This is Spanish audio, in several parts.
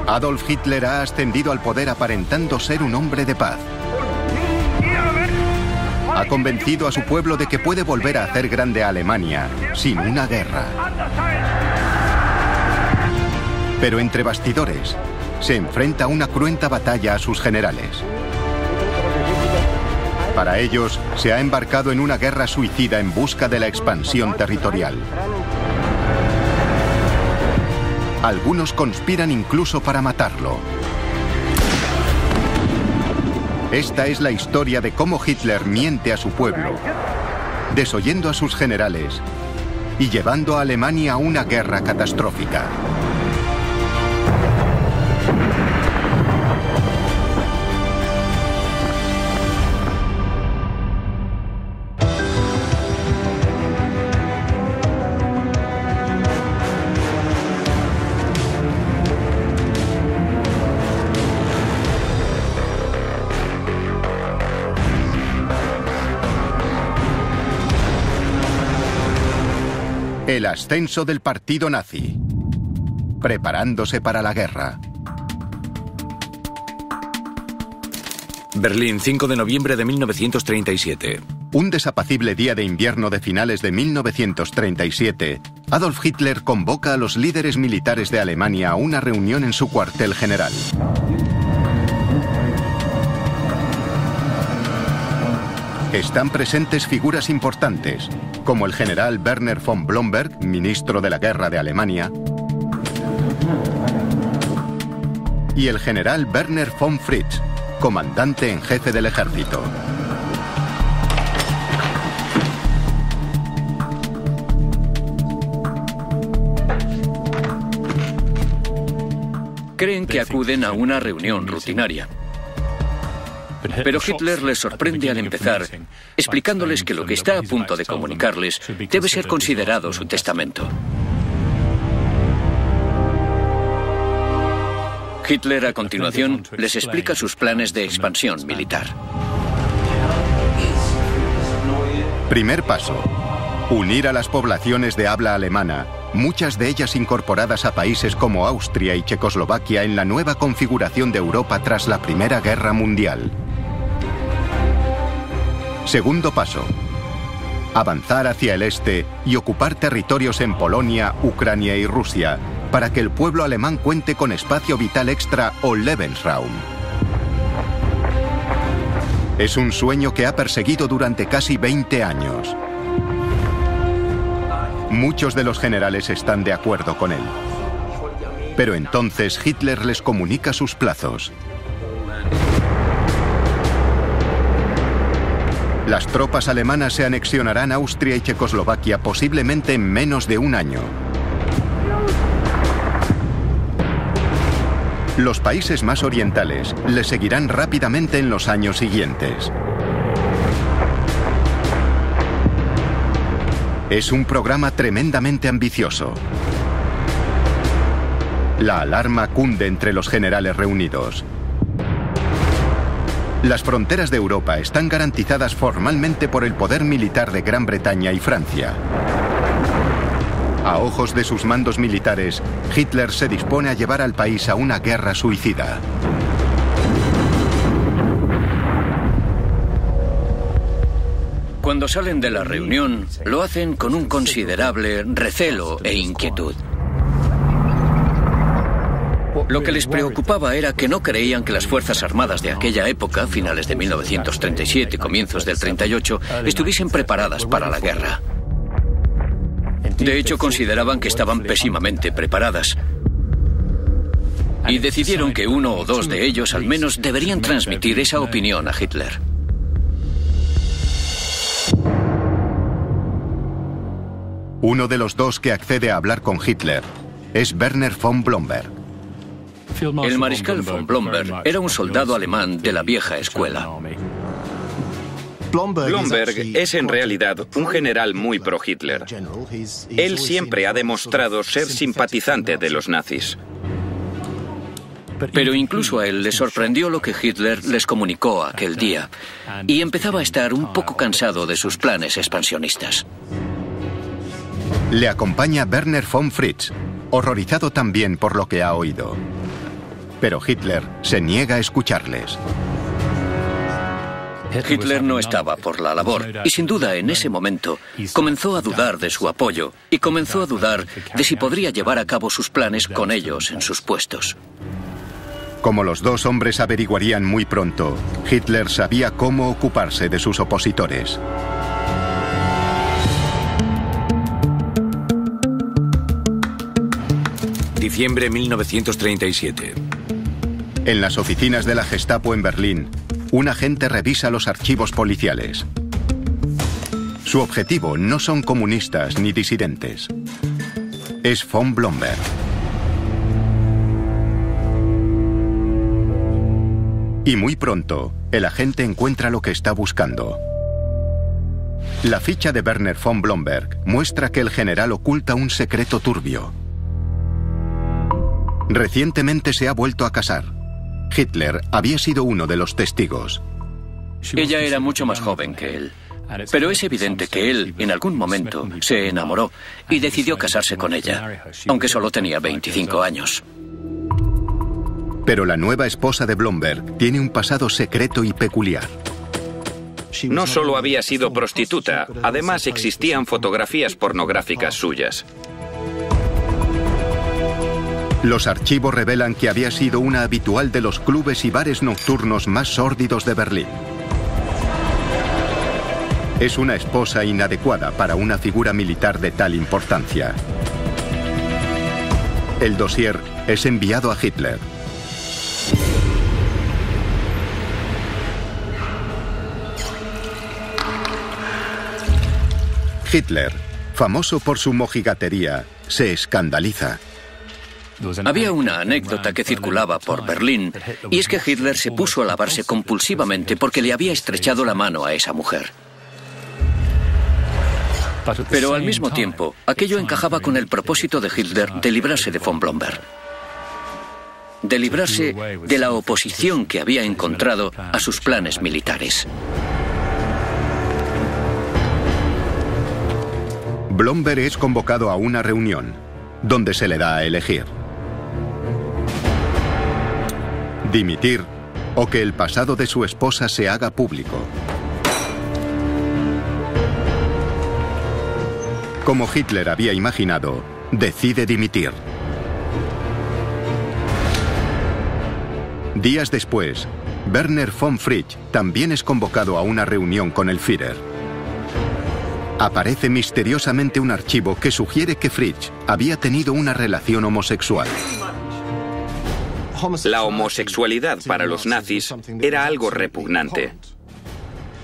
Adolf Hitler ha ascendido al poder aparentando ser un hombre de paz. Ha convencido a su pueblo de que puede volver a hacer grande a Alemania sin una guerra. Pero entre bastidores, se enfrenta a una cruenta batalla a sus generales. Para ellos, se ha embarcado en una guerra suicida en busca de la expansión territorial. Algunos conspiran incluso para matarlo. Esta es la historia de cómo Hitler miente a su pueblo, desoyendo a sus generales y llevando a Alemania a una guerra catastrófica. El ascenso del partido nazi, preparándose para la guerra. Berlín, 5 de noviembre de 1937. Un desapacible día de invierno de finales de 1937, Adolf Hitler convoca a los líderes militares de Alemania a una reunión en su cuartel general. Están presentes figuras importantes, como el general Werner von Blomberg, ministro de la Guerra de Alemania, y el general Werner von Fritz, comandante en jefe del ejército. Creen que acuden a una reunión rutinaria. Pero Hitler les sorprende al empezar, explicándoles que lo que está a punto de comunicarles debe ser considerado su testamento. Hitler, a continuación, les explica sus planes de expansión militar. Primer paso: unir a las poblaciones de habla alemana, muchas de ellas incorporadas a países como Austria y Checoslovaquia en la nueva configuración de Europa tras la Primera Guerra Mundial. Segundo paso: avanzar hacia el este y ocupar territorios en Polonia, Ucrania y Rusia, para que el pueblo alemán cuente con espacio vital extra o Lebensraum. Es un sueño que ha perseguido durante casi 20 años. Muchos de los generales están de acuerdo con él. Pero entonces Hitler les comunica sus plazos. Las tropas alemanas se anexionarán Austria y Checoslovaquia posiblemente en menos de un año. Los países más orientales le seguirán rápidamente en los años siguientes. Es un programa tremendamente ambicioso. La alarma cunde entre los generales reunidos. Las fronteras de Europa están garantizadas formalmente por el poder militar de Gran Bretaña y Francia. A ojos de sus mandos militares, Hitler se dispone a llevar al país a una guerra suicida. Cuando salen de la reunión, lo hacen con un considerable recelo e inquietud. Lo que les preocupaba era que no creían que las Fuerzas Armadas de aquella época, finales de 1937, comienzos del 38, estuviesen preparadas para la guerra. De hecho, consideraban que estaban pésimamente preparadas. Y decidieron que uno o dos de ellos al menos deberían transmitir esa opinión a Hitler. Uno de los dos que accede a hablar con Hitler es Werner von Blomberg. El mariscal von Blomberg era un soldado alemán de la vieja escuela. Blomberg es en realidad un general muy pro-Hitler. Él siempre ha demostrado ser simpatizante de los nazis. Pero incluso a él le sorprendió lo que Hitler les comunicó aquel día, y empezaba a estar un poco cansado de sus planes expansionistas. Le acompaña Werner von Fritz, horrorizado también por lo que ha oído. pero Hitler se niega a escucharles. Hitler no estaba por la labor y sin duda en ese momento comenzó a dudar de su apoyo y comenzó a dudar de si podría llevar a cabo sus planes con ellos en sus puestos. Como los dos hombres averiguarían muy pronto, Hitler sabía cómo ocuparse de sus opositores. Diciembre de 1937. En las oficinas de la Gestapo en Berlín, un agente revisa los archivos policiales. Su objetivo no son comunistas ni disidentes. Es von Blomberg. Y muy pronto, el agente encuentra lo que está buscando. La ficha de Werner von Blomberg muestra que el general oculta un secreto turbio. Recientemente se ha vuelto a casar. Hitler había sido uno de los testigos. Ella era mucho más joven que él, pero es evidente que él, en algún momento, se enamoró y decidió casarse con ella, aunque solo tenía 25 años. Pero la nueva esposa de Blomberg tiene un pasado secreto y peculiar. No solo había sido prostituta, además existían fotografías pornográficas suyas. Los archivos revelan que había sido una habitual de los clubes y bares nocturnos más sórdidos de Berlín. Es una esposa inadecuada para una figura militar de tal importancia. El dossier es enviado a Hitler. Hitler, famoso por su mojigatería, se escandaliza. Había una anécdota que circulaba por Berlín, y es que Hitler se puso a lavarse compulsivamente porque le había estrechado la mano a esa mujer. Pero al mismo tiempo, aquello encajaba con el propósito de Hitler de librarse de von Blomberg. De librarse de la oposición que había encontrado a sus planes militares. Blomberg es convocado a una reunión, donde se le da a elegir: dimitir o que el pasado de su esposa se haga público. Como Hitler había imaginado, decide dimitir. Días después, Werner von Fritsch también es convocado a una reunión con el Führer. Aparece misteriosamente un archivo que sugiere que Fritsch había tenido una relación homosexual. La homosexualidad para los nazis era algo repugnante.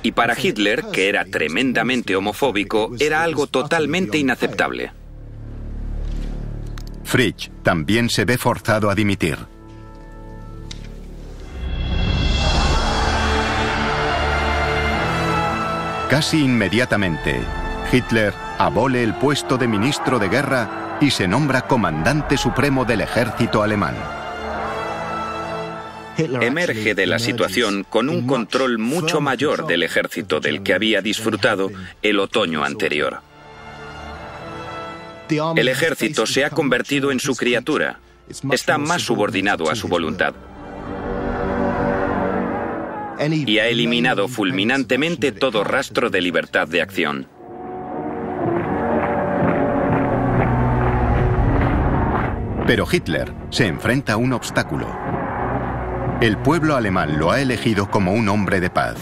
Y para Hitler, que era tremendamente homofóbico, era algo totalmente inaceptable. Fritsch también se ve forzado a dimitir. Casi inmediatamente, Hitler abole el puesto de ministro de guerra y se nombra comandante supremo del ejército alemán. Emerge de la situación con un control mucho mayor del ejército del que había disfrutado el otoño anterior. El ejército se ha convertido en su criatura. Está más subordinado a su voluntad. Y ha eliminado fulminantemente todo rastro de libertad de acción. Pero Hitler se enfrenta a un obstáculo. El pueblo alemán lo ha elegido como un hombre de paz.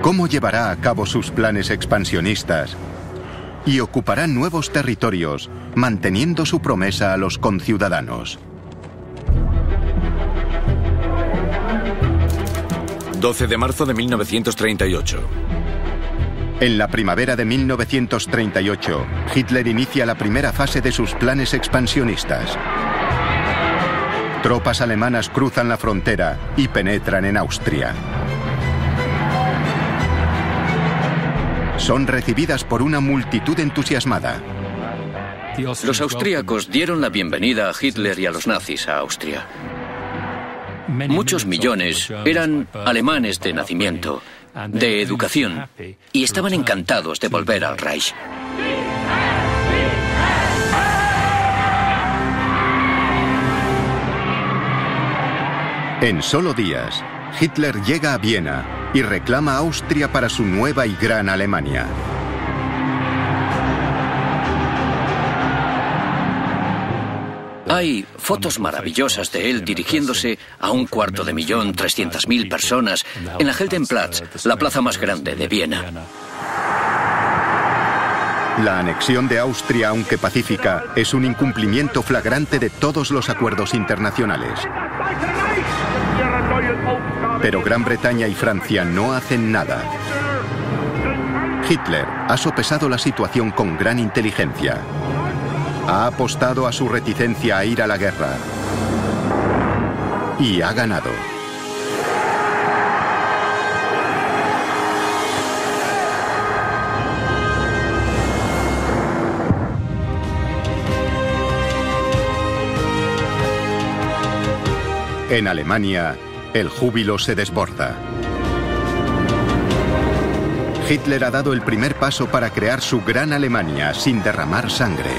¿Cómo llevará a cabo sus planes expansionistas y ocupará nuevos territorios, manteniendo su promesa a los conciudadanos? 12 de marzo de 1938. En la primavera de 1938, Hitler inicia la primera fase de sus planes expansionistas. Tropas alemanas cruzan la frontera y penetran en Austria. Son recibidas por una multitud entusiasmada. Los austríacos dieron la bienvenida a Hitler y a los nazis a Austria. Muchos millones eran alemanes de nacimiento, de educación, y estaban encantados de volver al Reich. En solo días, Hitler llega a Viena y reclama a Austria para su nueva y gran Alemania. Hay fotos maravillosas de él dirigiéndose a 250.300.000 personas en la Heldenplatz, la plaza más grande de Viena. La anexión de Austria, aunque pacífica, es un incumplimiento flagrante de todos los acuerdos internacionales. Pero Gran Bretaña y Francia no hacen nada. Hitler ha sopesado la situación con gran inteligencia. Ha apostado a su reticencia a ir a la guerra. Y ha ganado. En Alemania, el júbilo se desborda. Hitler ha dado el primer paso para crear su gran Alemania sin derramar sangre.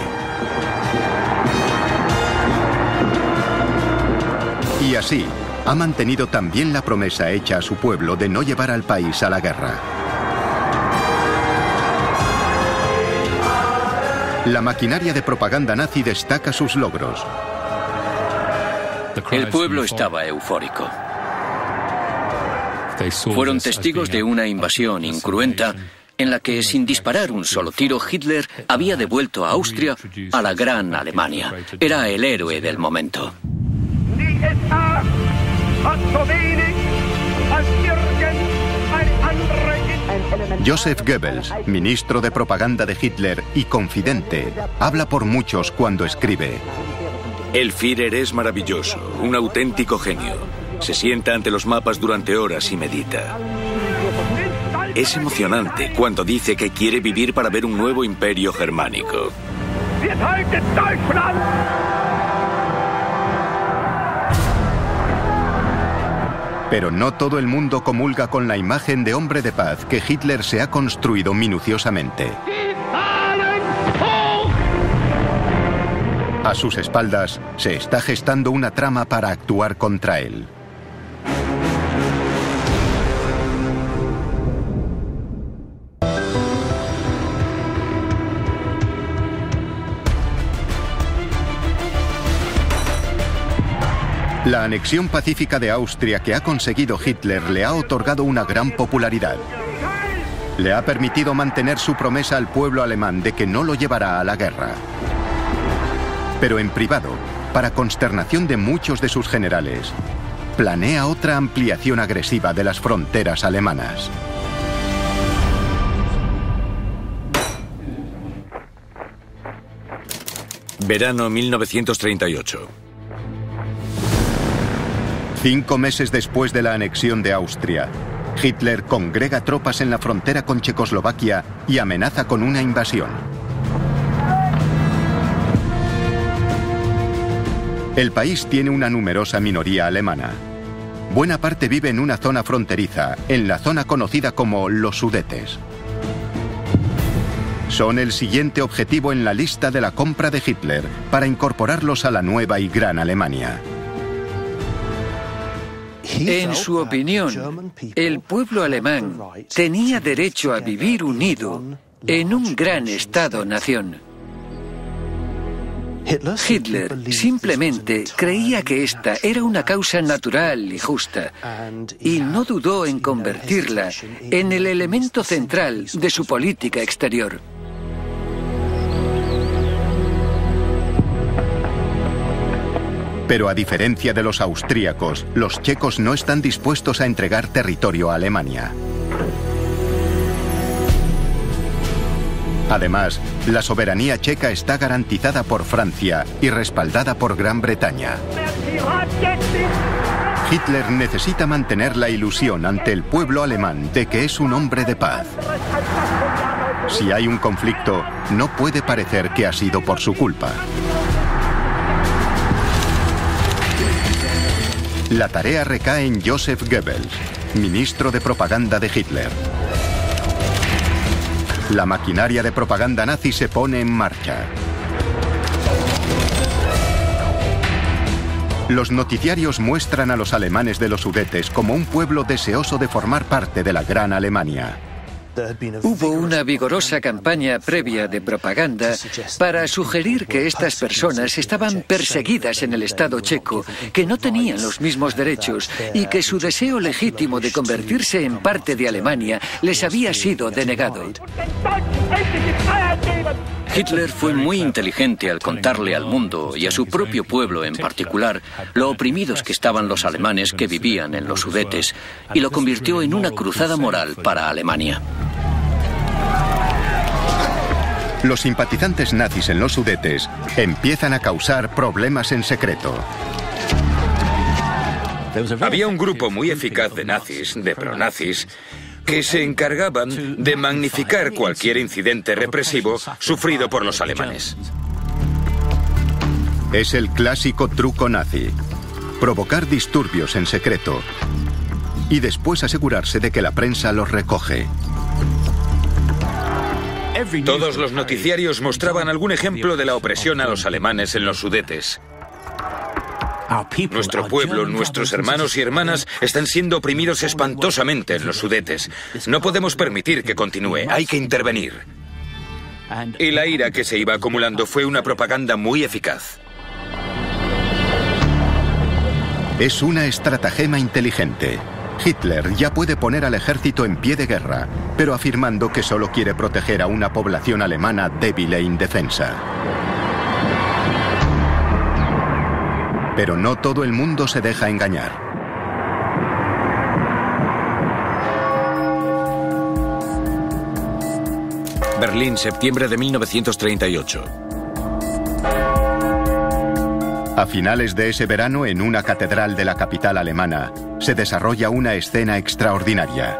Y así, ha mantenido también la promesa hecha a su pueblo de no llevar al país a la guerra. La maquinaria de propaganda nazi destaca sus logros. El pueblo estaba eufórico. Fueron testigos de una invasión incruenta en la que, sin disparar un solo tiro, Hitler había devuelto a Austria a la gran Alemania. Era el héroe del momento. Joseph Goebbels, ministro de propaganda de Hitler y confidente, habla por muchos cuando escribe: El Führer es maravilloso, un auténtico genio. Se sienta ante los mapas durante horas y medita. Es emocionante cuando dice que quiere vivir para ver un nuevo imperio germánico. Pero no todo el mundo comulga con la imagen de hombre de paz que Hitler se ha construido minuciosamente. A sus espaldas se está gestando una trama para actuar contra él. La anexión pacífica de Austria que ha conseguido Hitler le ha otorgado una gran popularidad. Le ha permitido mantener su promesa al pueblo alemán de que no lo llevará a la guerra. Pero en privado, para consternación de muchos de sus generales, planea otra ampliación agresiva de las fronteras alemanas. Verano 1938. 5 meses después de la anexión de Austria, Hitler congrega tropas en la frontera con Checoslovaquia y amenaza con una invasión. El país tiene una numerosa minoría alemana. Buena parte vive en una zona fronteriza, en la zona conocida como los Sudetes. Son el siguiente objetivo en la lista de la compra de Hitler para incorporarlos a la nueva y gran Alemania. En su opinión, el pueblo alemán tenía derecho a vivir unido en un gran Estado-nación. Hitler simplemente creía que esta era una causa natural y justa, y no dudó en convertirla en el elemento central de su política exterior. Pero a diferencia de los austríacos, los checos no están dispuestos a entregar territorio a Alemania. Además, la soberanía checa está garantizada por Francia y respaldada por Gran Bretaña. Hitler necesita mantener la ilusión ante el pueblo alemán de que es un hombre de paz. Si hay un conflicto, no puede parecer que ha sido por su culpa. La tarea recae en Joseph Goebbels, ministro de propaganda de Hitler. La maquinaria de propaganda nazi se pone en marcha. Los noticiarios muestran a los alemanes de los Sudetes como un pueblo deseoso de formar parte de la Gran Alemania. Hubo una vigorosa campaña previa de propaganda para sugerir que estas personas estaban perseguidas en el Estado checo, que no tenían los mismos derechos y que su deseo legítimo de convertirse en parte de Alemania les había sido denegado. Hitler fue muy inteligente al contarle al mundo, y a su propio pueblo en particular, lo oprimidos que estaban los alemanes que vivían en los Sudetes, y lo convirtió en una cruzada moral para Alemania. Los simpatizantes nazis en los Sudetes empiezan a causar problemas en secreto. Había un grupo muy eficaz de nazis, de pronazis, que se encargaban de magnificar cualquier incidente represivo sufrido por los alemanes. Es el clásico truco nazi: provocar disturbios en secreto y después asegurarse de que la prensa los recoge. Todos los noticiarios mostraban algún ejemplo de la opresión a los alemanes en los Sudetes. Nuestro pueblo, nuestros hermanos y hermanas están siendo oprimidos espantosamente en los Sudetes. No podemos permitir que continúe, hay que intervenir. Y la ira que se iba acumulando fue una propaganda muy eficaz. Es una estratagema inteligente. Hitler ya puede poner al ejército en pie de guerra, pero afirmando que solo quiere proteger a una población alemana débil e indefensa. Pero no todo el mundo se deja engañar. Berlín, septiembre de 1938. A finales de ese verano, en una catedral de la capital alemana, se desarrolla una escena extraordinaria.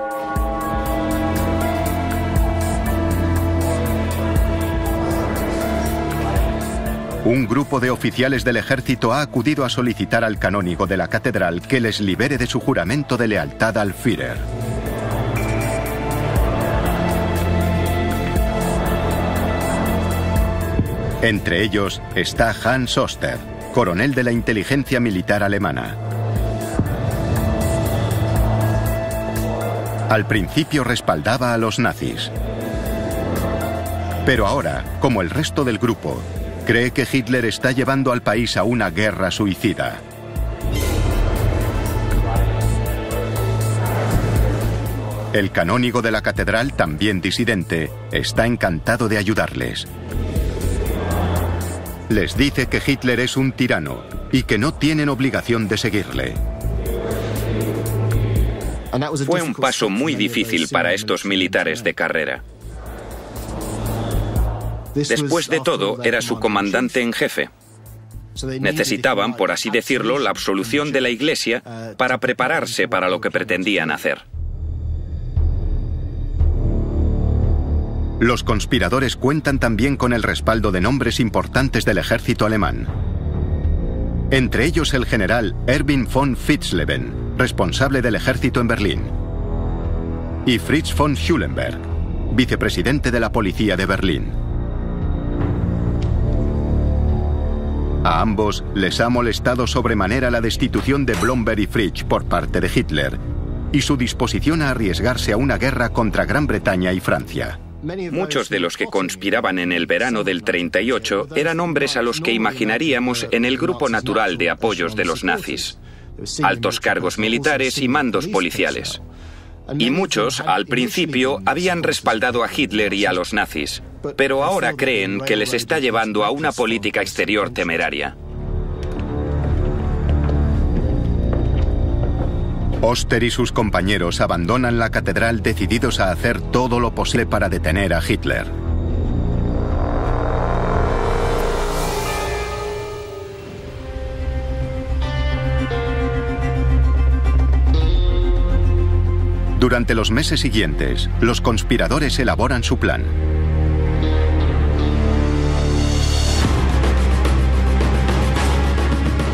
Un grupo de oficiales del ejército ha acudido a solicitar al canónigo de la catedral que les libere de su juramento de lealtad al Führer. Entre ellos está Hans Oster, coronel de la inteligencia militar alemana. Al principio respaldaba a los nazis. Pero ahora, como el resto del grupo, cree que Hitler está llevando al país a una guerra suicida. El canónigo de la catedral, también disidente, está encantado de ayudarles. Les dice que Hitler es un tirano y que no tienen obligación de seguirle. Fue un paso muy difícil para estos militares de carrera. Después de todo, era su comandante en jefe. Necesitaban, por así decirlo, la absolución de la Iglesia para prepararse para lo que pretendían hacer. Los conspiradores cuentan también con el respaldo de nombres importantes del ejército alemán. Entre ellos el general Erwin von Witzleben, responsable del ejército en Berlín, y Fritz von Schulenberg, vicepresidente de la policía de Berlín. A ambos les ha molestado sobremanera la destitución de Blomberg y Fritsch por parte de Hitler y su disposición a arriesgarse a una guerra contra Gran Bretaña y Francia. Muchos de los que conspiraban en el verano del 38 eran hombres a los que imaginaríamos en el grupo natural de apoyos de los nazis. Altos cargos militares y mandos policiales. Y muchos, al principio, habían respaldado a Hitler y a los nazis, pero ahora creen que les está llevando a una política exterior temeraria. Oster y sus compañeros abandonan la catedral decididos a hacer todo lo posible para detener a Hitler. Durante los meses siguientes, los conspiradores elaboran su plan.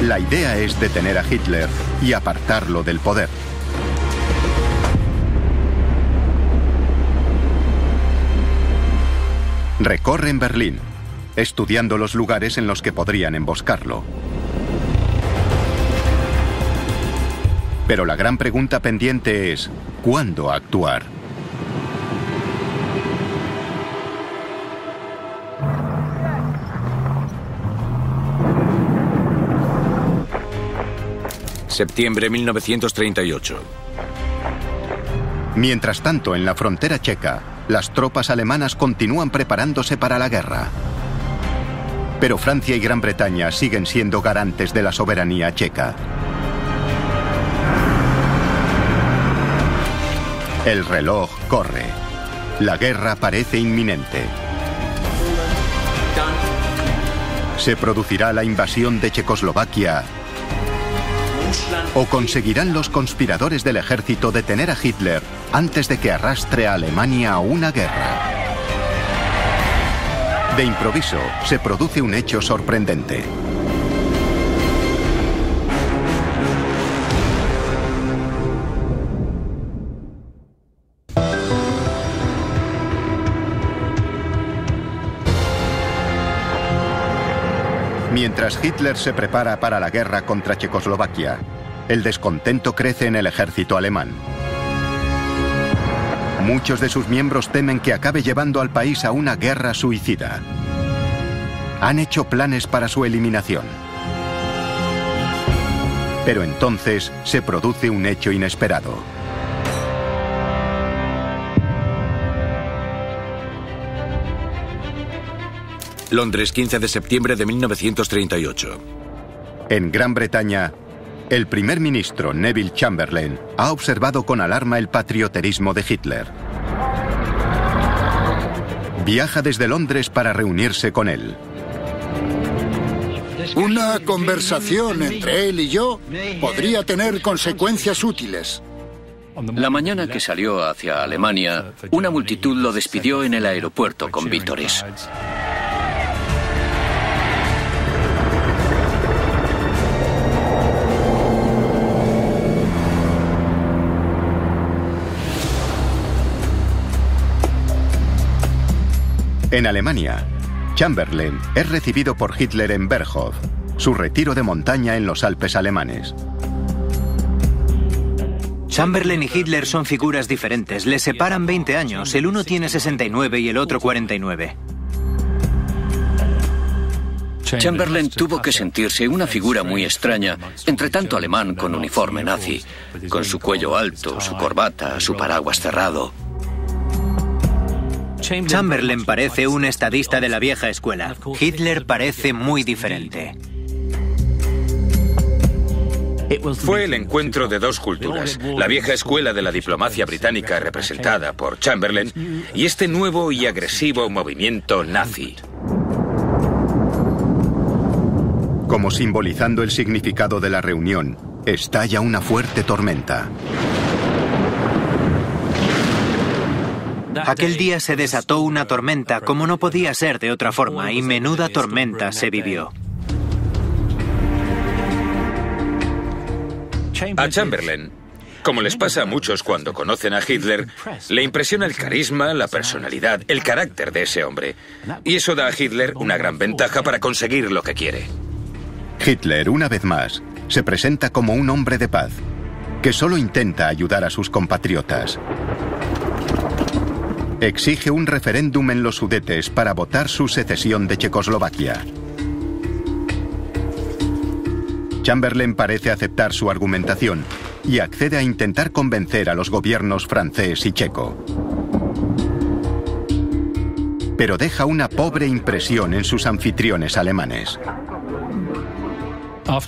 La idea es detener a Hitler y apartarlo del poder. Recorren Berlín, estudiando los lugares en los que podrían emboscarlo. Pero la gran pregunta pendiente es, ¿cuándo actuar? Septiembre 1938. Mientras tanto, en la frontera checa, las tropas alemanas continúan preparándose para la guerra. Pero Francia y Gran Bretaña siguen siendo garantes de la soberanía checa. El reloj corre. La guerra parece inminente. ¿Se producirá la invasión de Checoslovaquia? ¿O conseguirán los conspiradores del ejército detener a Hitler antes de que arrastre a Alemania a una guerra? De improviso, se produce un hecho sorprendente. Mientras Hitler se prepara para la guerra contra Checoslovaquia, el descontento crece en el ejército alemán. Muchos de sus miembros temen que acabe llevando al país a una guerra suicida. Han hecho planes para su eliminación. Pero entonces se produce un hecho inesperado. Londres, 15 de septiembre de 1938. En Gran Bretaña, el primer ministro Neville Chamberlain ha observado con alarma el patrioterismo de Hitler. Viaja desde Londres para reunirse con él. Una conversación entre él y yo podría tener consecuencias útiles. La mañana que salió hacia Alemania, una multitud lo despidió en el aeropuerto con vítores. En Alemania, Chamberlain es recibido por Hitler en Berghof, su retiro de montaña en los Alpes alemanes. Chamberlain y Hitler son figuras diferentes, les separan 20 años, el uno tiene 69 y el otro 49. Chamberlain tuvo que sentirse una figura muy extraña, entre tanto alemán con uniforme nazi, con su cuello alto, su corbata, su paraguas cerrado. Chamberlain parece un estadista de la vieja escuela. Hitler parece muy diferente. Fue el encuentro de dos culturas, la vieja escuela de la diplomacia británica representada por Chamberlain y este nuevo y agresivo movimiento nazi. Como simbolizando el significado de la reunión, estalla una fuerte tormenta. Aquel día se desató una tormenta como no podía ser de otra forma y menuda tormenta se vivió. A Chamberlain, como les pasa a muchos cuando conocen a Hitler, le impresiona el carisma, la personalidad, el carácter de ese hombre. Y eso da a Hitler una gran ventaja para conseguir lo que quiere. Hitler, una vez más, se presenta como un hombre de paz, que solo intenta ayudar a sus compatriotas. Exige un referéndum en los Sudetes para votar su secesión de Checoslovaquia. Chamberlain parece aceptar su argumentación y accede a intentar convencer a los gobiernos francés y checo. Pero deja una pobre impresión en sus anfitriones alemanes.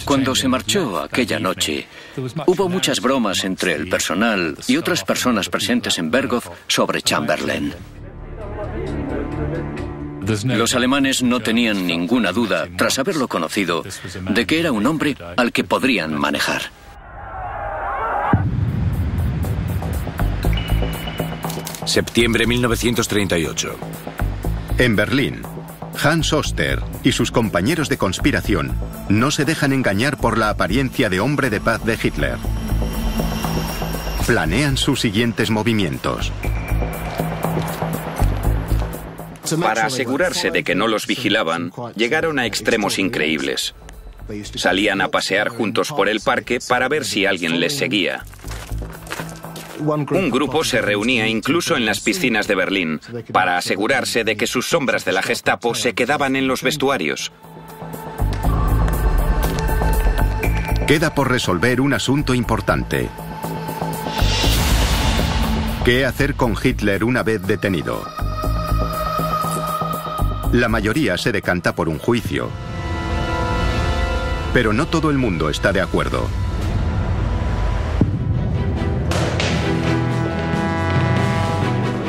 Cuando se marchó aquella noche, hubo muchas bromas entre el personal y otras personas presentes en Berghof sobre Chamberlain. Los alemanes no tenían ninguna duda, tras haberlo conocido, de que era un hombre al que podrían manejar. Septiembre 1938. En Berlín, Hans Oster y sus compañeros de conspiración no se dejan engañar por la apariencia de hombre de paz de Hitler. Planean sus siguientes movimientos. Para asegurarse de que no los vigilaban, llegaron a extremos increíbles. Salían a pasear juntos por el parque para ver si alguien les seguía. Un grupo se reunía incluso en las piscinas de Berlín para asegurarse de que sus sombras de la Gestapo se quedaban en los vestuarios. Queda por resolver un asunto importante. ¿Qué hacer con Hitler una vez detenido? La mayoría se decanta por un juicio. Pero no todo el mundo está de acuerdo.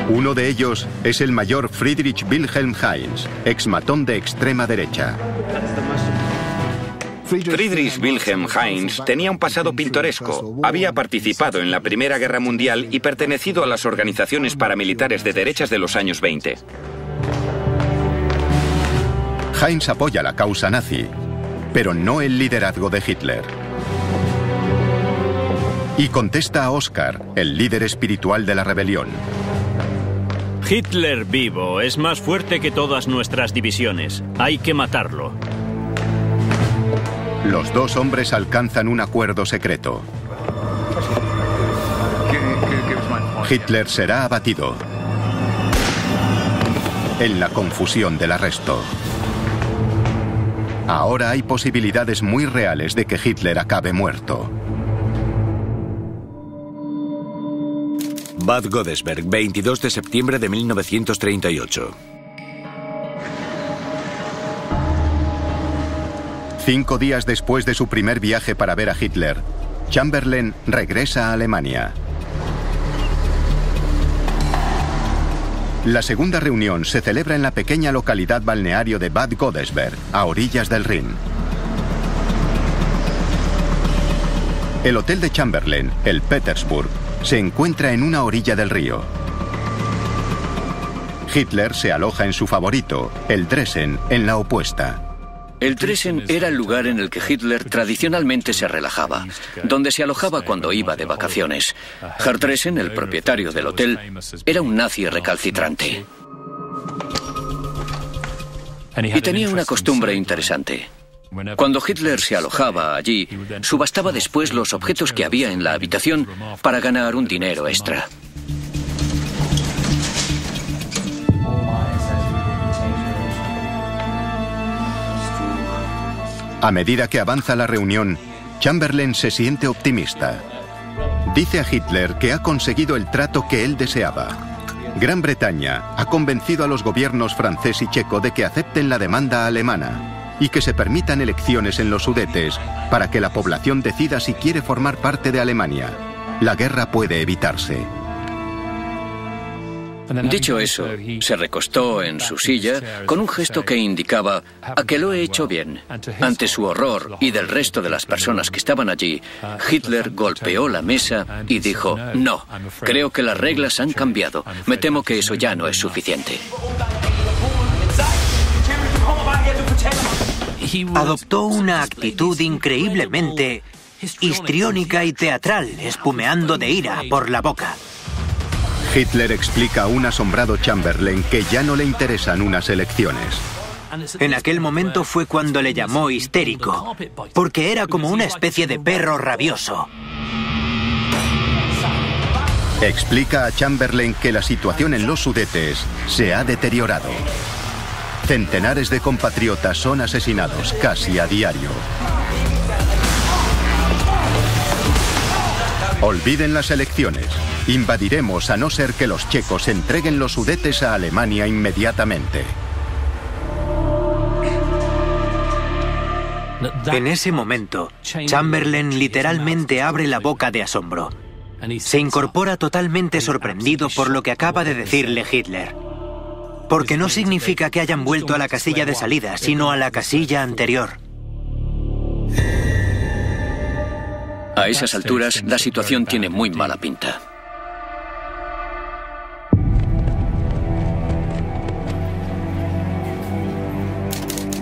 Uno de ellos es el mayor Friedrich Wilhelm Heinz, exmatón de extrema derecha. Friedrich Wilhelm Heinz tenía un pasado pintoresco. Había participado en la Primera Guerra Mundial y pertenecido a las organizaciones paramilitares de derechas de los años 20. Heinz apoya la causa nazi, pero no el liderazgo de Hitler. Y contesta a Oskar, el líder espiritual de la rebelión. Hitler vivo es más fuerte que todas nuestras divisiones. Hay que matarlo. Los dos hombres alcanzan un acuerdo secreto. Hitler será abatido en la confusión del arresto. Ahora hay posibilidades muy reales de que Hitler acabe muerto. Bad Godesberg, 22 de septiembre de 1938. 5 días después de su primer viaje para ver a Hitler, Chamberlain regresa a Alemania. La segunda reunión se celebra en la pequeña localidad balneario de Bad Godesberg, a orillas del Rin. El hotel de Chamberlain, el Petersburg, se encuentra en una orilla del río. Hitler se aloja en su favorito, el Dresden, en la opuesta. El Dresden era el lugar en el que Hitler tradicionalmente se relajaba, donde se alojaba cuando iba de vacaciones. Herr Dresden, el propietario del hotel, era un nazi recalcitrante. Y tenía una costumbre interesante. Cuando Hitler se alojaba allí, subastaba después los objetos que había en la habitación para ganar un dinero extra. A medida que avanza la reunión, Chamberlain se siente optimista. Dice a Hitler que ha conseguido el trato que él deseaba. Gran Bretaña ha convencido a los gobiernos francés y checo de que acepten la demanda alemana y que se permitan elecciones en los Sudetes para que la población decida si quiere formar parte de Alemania. La guerra puede evitarse. Dicho eso, se recostó en su silla con un gesto que indicaba a que lo he hecho bien. Ante su horror y del resto de las personas que estaban allí, Hitler golpeó la mesa y dijo: no, creo que las reglas han cambiado. Me temo que eso ya no es suficiente. Adoptó una actitud increíblemente histriónica y teatral, espumeando de ira por la boca. Hitler explica a un asombrado Chamberlain que ya no le interesan unas elecciones. En aquel momento fue cuando le llamó histérico, porque era como una especie de perro rabioso. Explica a Chamberlain que la situación en los Sudetes se ha deteriorado. Centenares de compatriotas son asesinados casi a diario. Olviden las elecciones. Invadiremos a no ser que los checos entreguen los Sudetes a Alemania inmediatamente. En ese momento, Chamberlain literalmente abre la boca de asombro. Se incorpora totalmente sorprendido por lo que acaba de decirle Hitler. Porque no significa que hayan vuelto a la casilla de salida, sino a la casilla anterior. A esas alturas, la situación tiene muy mala pinta.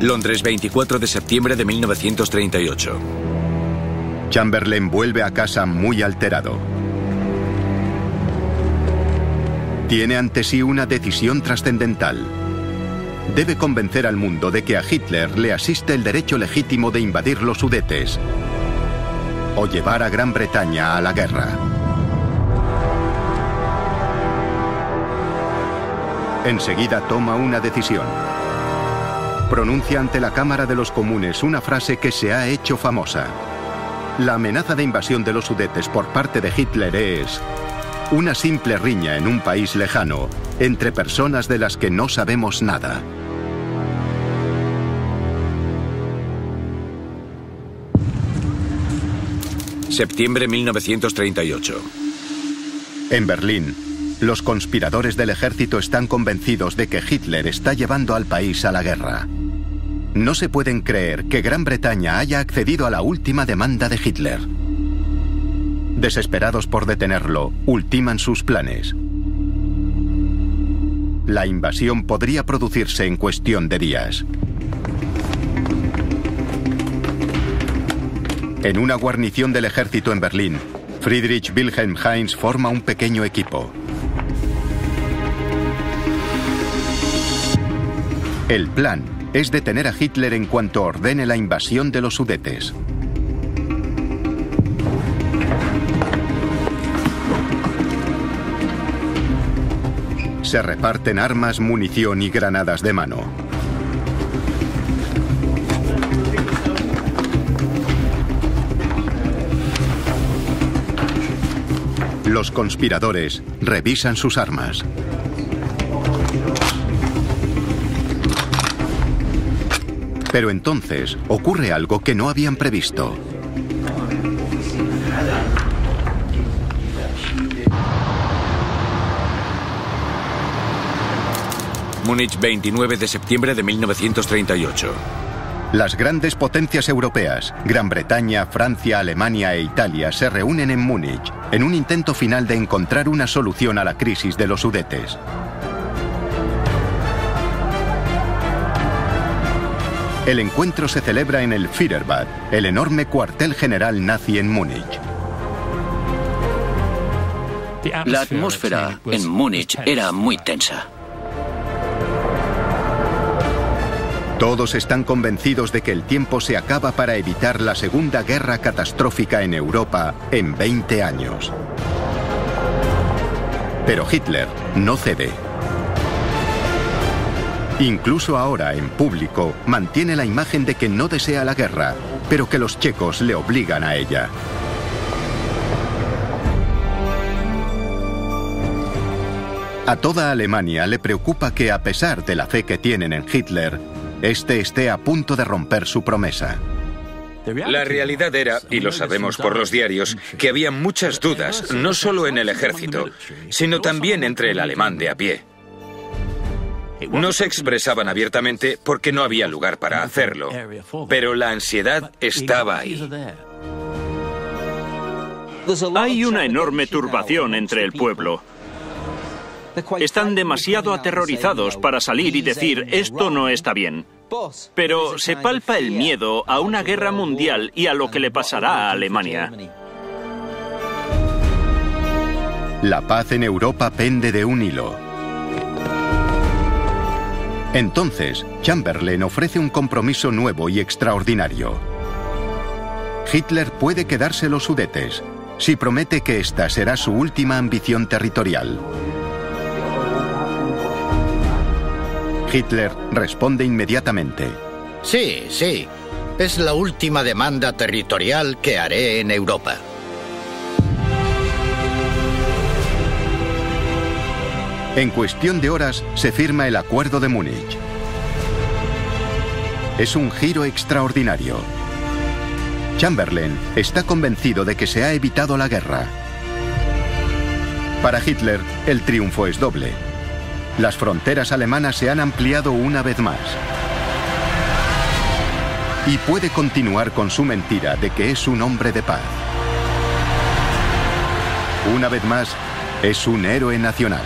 Londres, 24 de septiembre de 1938. Chamberlain vuelve a casa muy alterado. Tiene ante sí una decisión trascendental. debe convencer al mundo de que a Hitler le asiste el derecho legítimo de invadir los Sudetes o llevar a Gran Bretaña a la guerra. Enseguida toma una decisión. Pronuncia ante la Cámara de los Comunes una frase que se ha hecho famosa. La amenaza de invasión de los Sudetes por parte de Hitler es una simple riña en un país lejano, entre personas de las que no sabemos nada. Septiembre 1938. En Berlín, los conspiradores del ejército están convencidos de que Hitler está llevando al país a la guerra. No se pueden creer que Gran Bretaña haya accedido a la última demanda de Hitler. Desesperados por detenerlo, ultiman sus planes. La invasión podría producirse en cuestión de días. En una guarnición del ejército en Berlín, Friedrich Wilhelm Heinz forma un pequeño equipo. El plan es detener a Hitler en cuanto ordene la invasión de los Sudetes. Se reparten armas, munición y granadas de mano. Los conspiradores revisan sus armas. Pero entonces ocurre algo que no habían previsto. Múnich, 29 de septiembre de 1938. Las grandes potencias europeas, Gran Bretaña, Francia, Alemania e Italia, se reúnen en Múnich en un intento final de encontrar una solución a la crisis de los Sudetes. El encuentro se celebra en el Führerbad, el enorme cuartel general nazi en Múnich. La atmósfera en Múnich era muy tensa. Todos están convencidos de que el tiempo se acaba para evitar la segunda guerra catastrófica en Europa en 20 años. Pero Hitler no cede. Incluso ahora, en público, mantiene la imagen de que no desea la guerra, pero que los checos le obligan a ella. A toda Alemania le preocupa que, a pesar de la fe que tienen en Hitler, este esté a punto de romper su promesa. La realidad era, y lo sabemos por los diarios, que había muchas dudas, no solo en el ejército, sino también entre el alemán de a pie. No se expresaban abiertamente porque no había lugar para hacerlo, pero la ansiedad estaba ahí. Hay una enorme turbación entre el pueblo. Están demasiado aterrorizados para salir y decir esto no está bien. Pero se palpa el miedo a una guerra mundial y a lo que le pasará a Alemania. La paz en Europa pende de un hilo. Entonces, Chamberlain ofrece un compromiso nuevo y extraordinario. Hitler puede quedarse los Sudetes si promete que esta será su última ambición territorial. Hitler responde inmediatamente. Sí, sí. Es la última demanda territorial que haré en Europa. En cuestión de horas se firma el Acuerdo de Múnich. Es un giro extraordinario. Chamberlain está convencido de que se ha evitado la guerra. Para Hitler, el triunfo es doble. Las fronteras alemanas se han ampliado una vez más. Y puede continuar con su mentira de que es un hombre de paz. Una vez más, es un héroe nacional.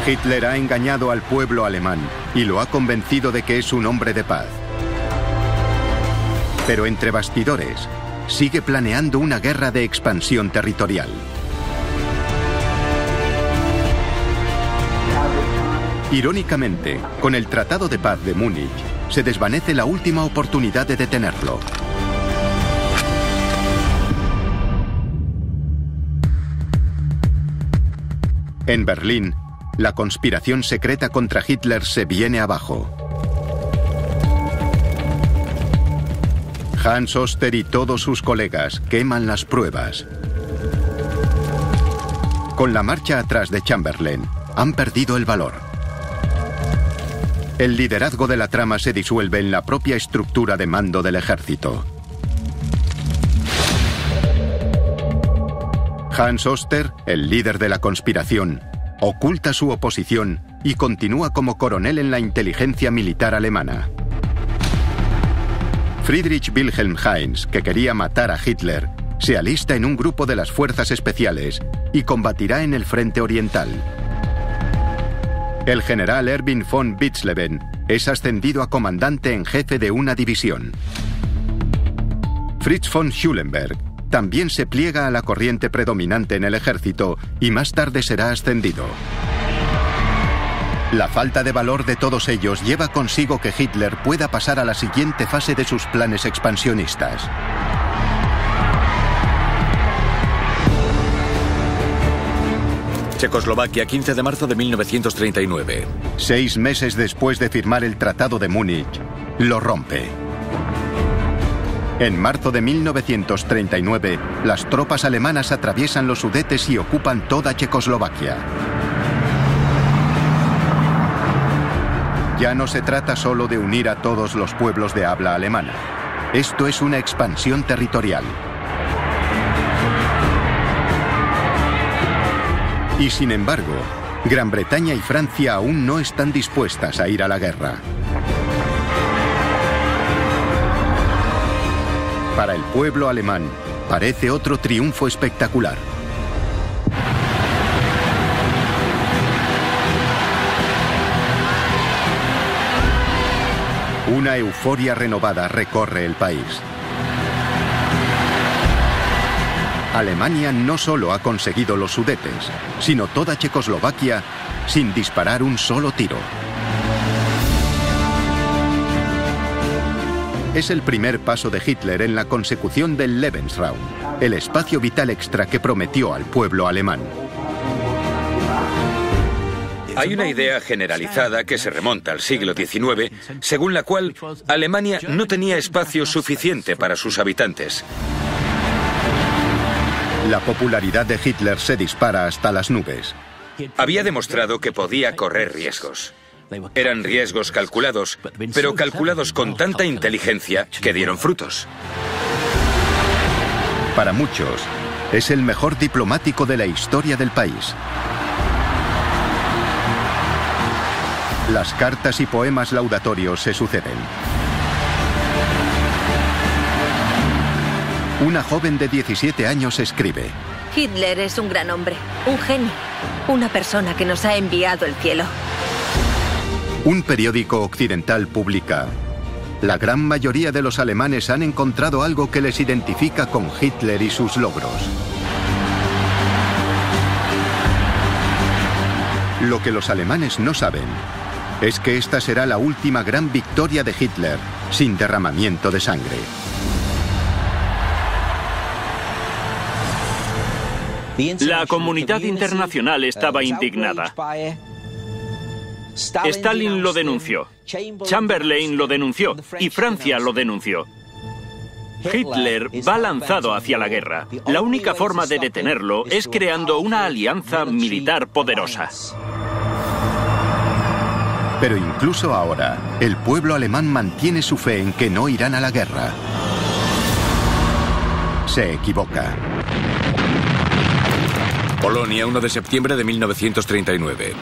Hitler ha engañado al pueblo alemán y lo ha convencido de que es un hombre de paz. Pero entre bastidores, sigue planeando una guerra de expansión territorial. Irónicamente, con el Tratado de Paz de Múnich, se desvanece la última oportunidad de detenerlo. En Berlín, la conspiración secreta contra Hitler se viene abajo. Hans Oster y todos sus colegas queman las pruebas. Con la marcha atrás de Chamberlain, han perdido el valor. El liderazgo de la trama se disuelve en la propia estructura de mando del ejército. Hans Oster, el líder de la conspiración, oculta su oposición y continúa como coronel en la inteligencia militar alemana. Friedrich Wilhelm Heinz, que quería matar a Hitler, se alista en un grupo de las fuerzas especiales y combatirá en el frente oriental. El general Erwin von Witzleben es ascendido a comandante en jefe de una división. Fritz von Schulenberg también se pliega a la corriente predominante en el ejército y más tarde será ascendido. La falta de valor de todos ellos lleva consigo que Hitler pueda pasar a la siguiente fase de sus planes expansionistas. Checoslovaquia, 15 de marzo de 1939. 6 meses después de firmar el Tratado de Múnich, lo rompe. En marzo de 1939, las tropas alemanas atraviesan los Sudetes y ocupan toda Checoslovaquia. Ya no se trata solo de unir a todos los pueblos de habla alemana. Esto es una expansión territorial. Y sin embargo, Gran Bretaña y Francia aún no están dispuestas a ir a la guerra. Para el pueblo alemán, parece otro triunfo espectacular. Una euforia renovada recorre el país. Alemania no solo ha conseguido los Sudetes, sino toda Checoslovaquia sin disparar un solo tiro. Es el primer paso de Hitler en la consecución del Lebensraum, el espacio vital extra que prometió al pueblo alemán. Hay una idea generalizada que se remonta al siglo XIX, según la cual Alemania no tenía espacio suficiente para sus habitantes. La popularidad de Hitler se dispara hasta las nubes. Había demostrado que podía correr riesgos. Eran riesgos calculados, pero calculados con tanta inteligencia que dieron frutos. Para muchos, es el mejor diplomático de la historia del país. Las cartas y poemas laudatorios se suceden. Una joven de 17 años escribe: Hitler es un gran hombre, un genio, una persona que nos ha enviado el cielo. Un periódico occidental publica: la gran mayoría de los alemanes han encontrado algo que les identifica con Hitler y sus logros. Lo que los alemanes no saben es que esta será la última gran victoria de Hitler sin derramamiento de sangre. La comunidad internacional estaba indignada. Stalin lo denunció, Chamberlain lo denunció y Francia lo denunció. Hitler va lanzado hacia la guerra. La única forma de detenerlo es creando una alianza militar poderosa. Pero incluso ahora, el pueblo alemán mantiene su fe en que no irán a la guerra. Se equivoca. Polonia, 1 de septiembre de 1939.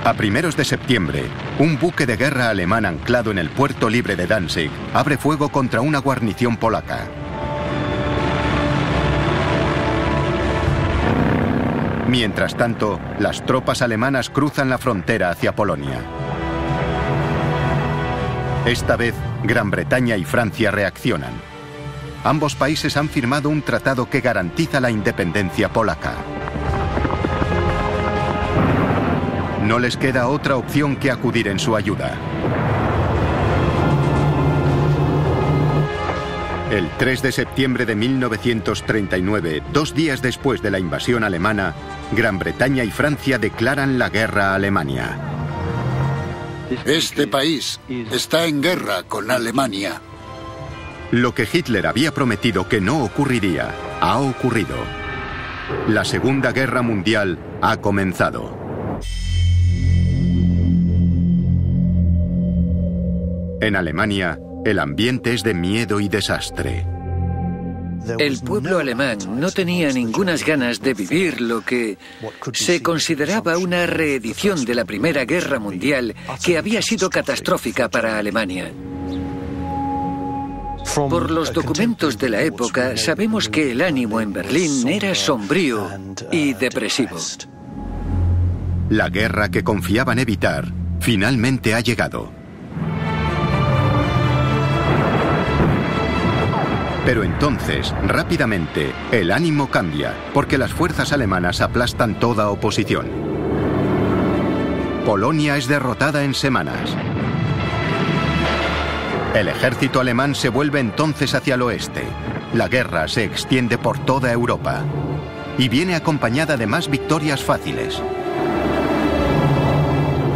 A primeros de septiembre, un buque de guerra alemán anclado en el puerto libre de Danzig abre fuego contra una guarnición polaca. Mientras tanto, las tropas alemanas cruzan la frontera hacia Polonia. Esta vez, Gran Bretaña y Francia reaccionan. Ambos países han firmado un tratado que garantiza la independencia polaca. No les queda otra opción que acudir en su ayuda. El 3 de septiembre de 1939, 2 días después de la invasión alemana, Gran Bretaña y Francia declaran la guerra a Alemania. Este país está en guerra con Alemania. Lo que Hitler había prometido que no ocurriría, ha ocurrido. La Segunda Guerra Mundial ha comenzado. En Alemania, el ambiente es de miedo y desastre. El pueblo alemán no tenía ningunas ganas de vivir lo que se consideraba una reedición de la Primera Guerra Mundial, que había sido catastrófica para Alemania. Por los documentos de la época, sabemos que el ánimo en Berlín era sombrío y depresivo. La guerra que confiaban evitar finalmente ha llegado. Pero entonces, rápidamente, el ánimo cambia, porque las fuerzas alemanas aplastan toda oposición. Polonia es derrotada en semanas. El ejército alemán se vuelve entonces hacia el oeste. La guerra se extiende por toda Europa y viene acompañada de más victorias fáciles.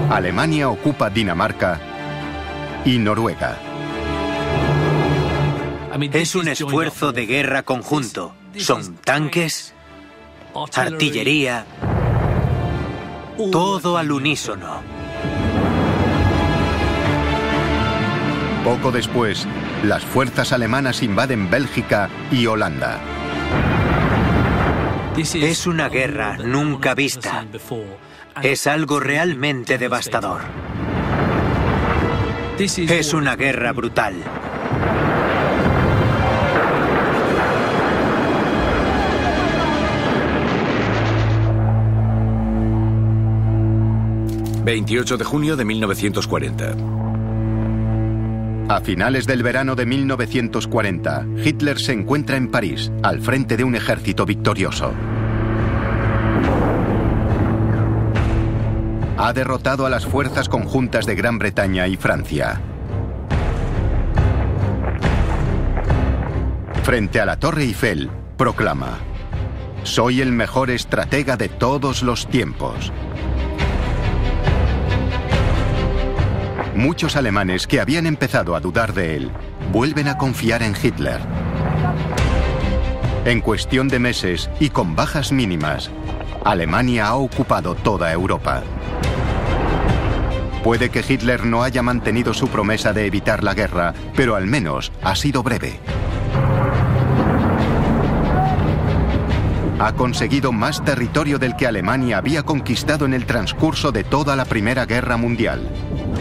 Alemania ocupa Dinamarca y Noruega. Es un esfuerzo de guerra conjunto. Son tanques, artillería, todo al unísono. Poco después, las fuerzas alemanas invaden Bélgica y Holanda. Es una guerra nunca vista. Es algo realmente devastador. Es una guerra brutal. ...28 de junio de 1940. A finales del verano de 1940, Hitler se encuentra en París, al frente de un ejército victorioso. Ha derrotado a las fuerzas conjuntas de Gran Bretaña y Francia. Frente a la Torre Eiffel, proclama: «Soy el mejor estratega de todos los tiempos». Muchos alemanes que habían empezado a dudar de él, vuelven a confiar en Hitler. En cuestión de meses y con bajas mínimas, Alemania ha ocupado toda Europa. Puede que Hitler no haya mantenido su promesa de evitar la guerra, pero al menos ha sido breve. Ha conseguido más territorio del que Alemania había conquistado en el transcurso de toda la Primera Guerra Mundial.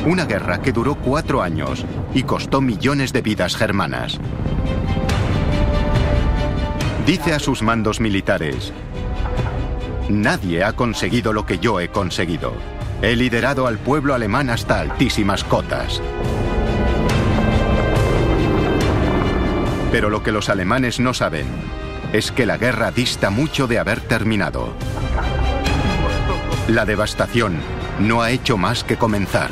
Una guerra que duró 4 años y costó millones de vidas germanas. Dice a sus mandos militares: «Nadie ha conseguido lo que yo he conseguido. He liderado al pueblo alemán hasta altísimas cotas». Pero lo que los alemanes no saben es que la guerra dista mucho de haber terminado. La devastación no ha hecho más que comenzar.